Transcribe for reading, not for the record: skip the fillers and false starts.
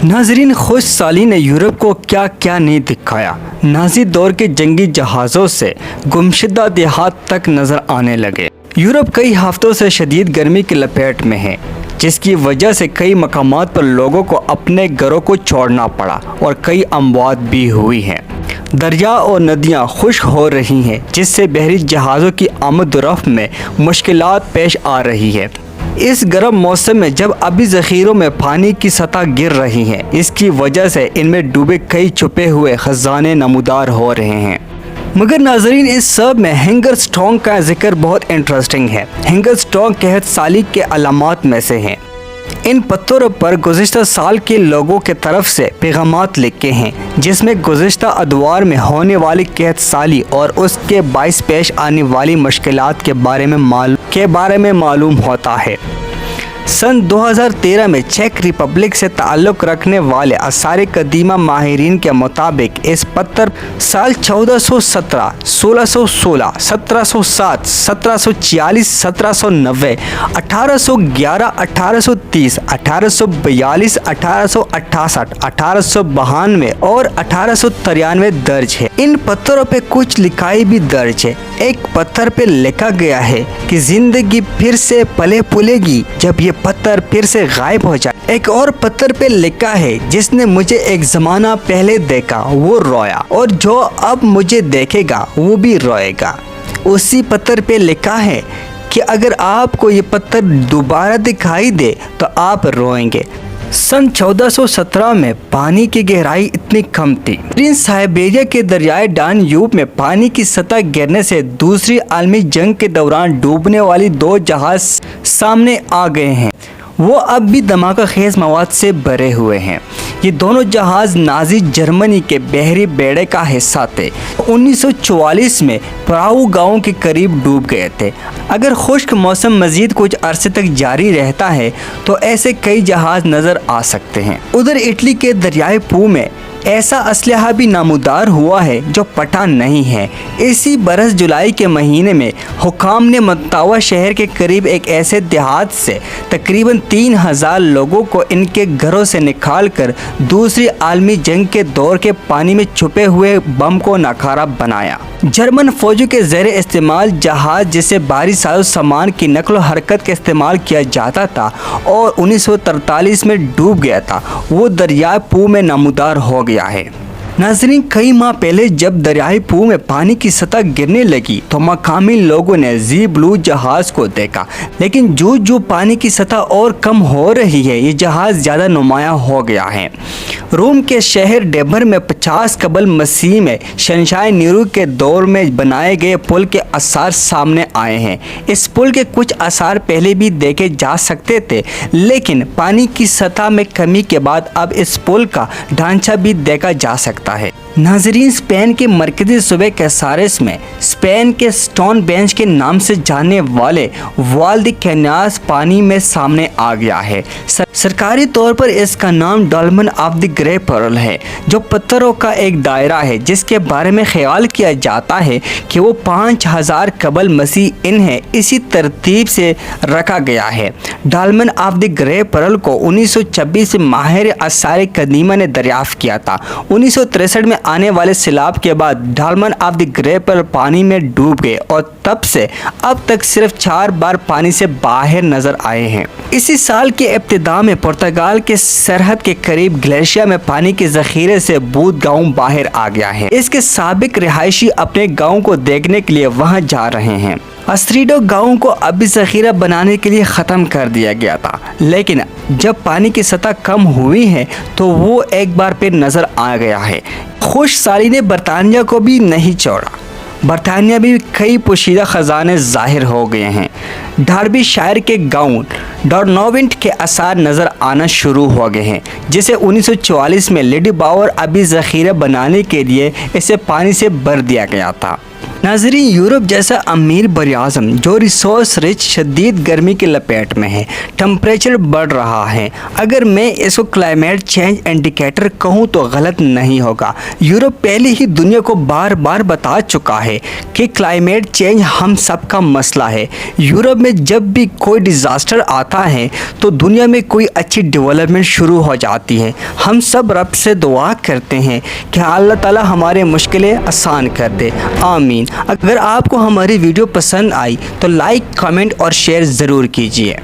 नाजरीन, खुश साली ने यूरोप को क्या क्या नहीं दिखाया। नाजी दौर के जंगी जहाज़ों से गुमशुदा देहात तक नज़र आने लगे। यूरोप कई हफ्तों से शदीद गर्मी की लपेट में है, जिसकी वजह से कई मकामात पर लोगों को अपने घरों को छोड़ना पड़ा और कई अमवात भी हुई हैं। दरिया और नदियाँ खुश्क हो रही हैं, जिससे बहरी जहाज़ों की आमद-ओ-रफ्त में मुश्किलात पेश आ रही है। इस गर्म मौसम में जब अभी ज़ख़ीरों में पानी की सतह गिर रही है, इसकी वजह से इनमें डूबे कई छुपे हुए ख़जाने नमूदार हो रहे हैं। मगर नाजरीन, इस सब में हैंगर स्टोन का जिक्र बहुत इंटरेस्टिंग है। हैंगर स्टोन कहत साली के अलामात में से हैं। इन पत्थरों पर गुज़िश्ता साल के लोगों के तरफ से पैगामात लिखे हैं, जिसमें गुज़िश्ता अदवार में होने वाली कहत साली और उसके बाइस पेश आने वाली मुश्किलात के बारे में मालूम होता है। सन 2013 में चेक रिपब्लिक से ताल्लुक़ रखने वाले आसार कदीमा माहिरीन के मुताबिक इस पत्थर साल 1417, 1616, 1707, 1746, 1790, 1811, 1830, 1842, 1868, 1892 और 1893 दर्ज है। इन पत्थरों पे कुछ लिखाई भी दर्ज है। एक पत्थर पे लिखा गया है कि जिंदगी फिर से पले पुलेगी जब ये पत्थर फिर से गायब हो जाए। एक और पत्थर पे लिखा है, जिसने मुझे एक ज़माना पहले देखा वो रोया, और जो अब मुझे देखेगा वो भी रोएगा। उसी पत्थर पे लिखा है कि अगर आपको ये पत्थर दोबारा दिखाई दे तो आप रोएंगे। सन 1417 में पानी की गहराई इतनी कम थी। साइबेरिया के दरियाए डान्यूब में पानी की सतह गिरने से दूसरी आलमी जंग के दौरान डूबने वाली दो जहाज सामने आ गए हैं। वो अब भी धमाका खेज मवाद से भरे हुए हैं। ये दोनों जहाज़ नाजी जर्मनी के बहरी बेड़े का हिस्सा थे। 1944 में प्राउ गांव के करीब डूब गए थे। अगर खुश्क मौसम मज़ीद कुछ अरसे तक जारी रहता है तो ऐसे कई जहाज़ नज़र आ सकते हैं। उधर इटली के दरियाए पो में ऐसा असलहा भी नामुदार हुआ है जो पटा नहीं है। इसी बरस जुलाई के महीने में हुकाम ने मंतावा शहर के करीब एक ऐसे देहात से तकरीबन 3000 लोगों को इनके घरों से निकाल कर दूसरी आलमी जंग के दौर के पानी में छुपे हुए बम को नाकारा बनाया। जर्मन फौजों के ज़ेर इस्तेमाल जहाज़, जिसे भारी साजो सामान की नकल हरकत का इस्तेमाल किया जाता था और 1943 में डूब गया था, वो दरियाए पो में नमूदार हो गया है। नाज़रीन, कई माह पहले जब दरियाए पो में पानी की सतह गिरने लगी तो मकामी लोगों ने ज़ी ब्लू जहाज़ को देखा, लेकिन जो पानी की सतह और कम हो रही है, ये जहाज़ ज़्यादा नुमाया हो गया है। रोम के शहर डेबर में 50 कबल मसीह में शहंशाह नीरू के दौर में बनाए गए पुल के आसार सामने आए हैं। इस पुल के कुछ आसार पहले भी देखे जा सकते थे, लेकिन पानी की सतह में कमी के बाद अब इस पुल का ढांचा भी देखा जा सकता है। नाजरीन, स्पेन के मरकजी सूबे कैसारेस में स्पेन के स्टोन बेंच के नाम से जाने वाले वाल द कैनास पानी में सामने आ गया है। सरकारी तौर पर इसका नाम डॉल्मेन ऑफ द ग्रे पर्ल है, जो पत्थरों का एक दायरा है जिसके बारे में ख्याल किया जाता है कि वो 5000 कबल मसीह इन्हें इसी तरतीब से रखा गया है। डॉल्मेन ऑफ द ग्रे पर्ल को 1926 में माहिर आसार कदीमा ने दरियाफ्त किया था। 1963 में आने वाले सैलाब के बाद डॉल्मेन ऑफ द ग्रे पर्ल पानी में डूब गए और तब से अब तक सिर्फ 4 बार पानी से बाहर नजर आए हैं। इसी साल के इब्तिदा में पुर्तगाल के सरहद के करीब ग्लेशिया में पानी के ज़ख़ीरे से बूद गांव बाहर आ गया है। इसके साबिक रिहायशी अपने गांव को देखने के लिए वहां जा रहे हैं। अस्ट्रीडो गांव को अभी ज़ख़ीरा बनाने के लिए ख़त्म कर दिया गया था, लेकिन जब पानी की सतह कम हुई है तो वो एक बार फिर नज़र आ गया है। खुश साली ने बरतानिया को भी नहीं छोड़ा। बरतानिया भी कई पोशीदा ख़जाने ज़ाहिर हो गए हैं। डार्बी शायर के गांव डॉर्नोविंट के आसार नज़र आना शुरू हो गए हैं, जिसे 1944 में लेडी बावर अभी ज़ख़ीरा बनाने के लिए इसे पानी से भर दिया गया था। नाज़रीन, यूरोप जैसा अमीर बरआज़म जो रिसोर्स रिच शदीद गर्मी की लपेट में है, टम्परेचर बढ़ रहा है। अगर मैं इसको क्लाइमेट चेंज इंडिकेटर कहूँ तो गलत नहीं होगा। यूरोप पहले ही दुनिया को बार बार बता चुका है कि क्लाइमेट चेंज हम सब का मसला है। यूरोप में जब भी कोई डिज़ास्टर आता है तो दुनिया में कोई अच्छी डेवलपमेंट शुरू हो जाती है। हम सब रब से दुआ करते हैं कि अल्लाह ताला हमारे मुश्किलें आसान कर दे, आमीन। अगर आपको हमारी वीडियो पसंद आई तो लाइक, कमेंट और शेयर ज़रूर कीजिए।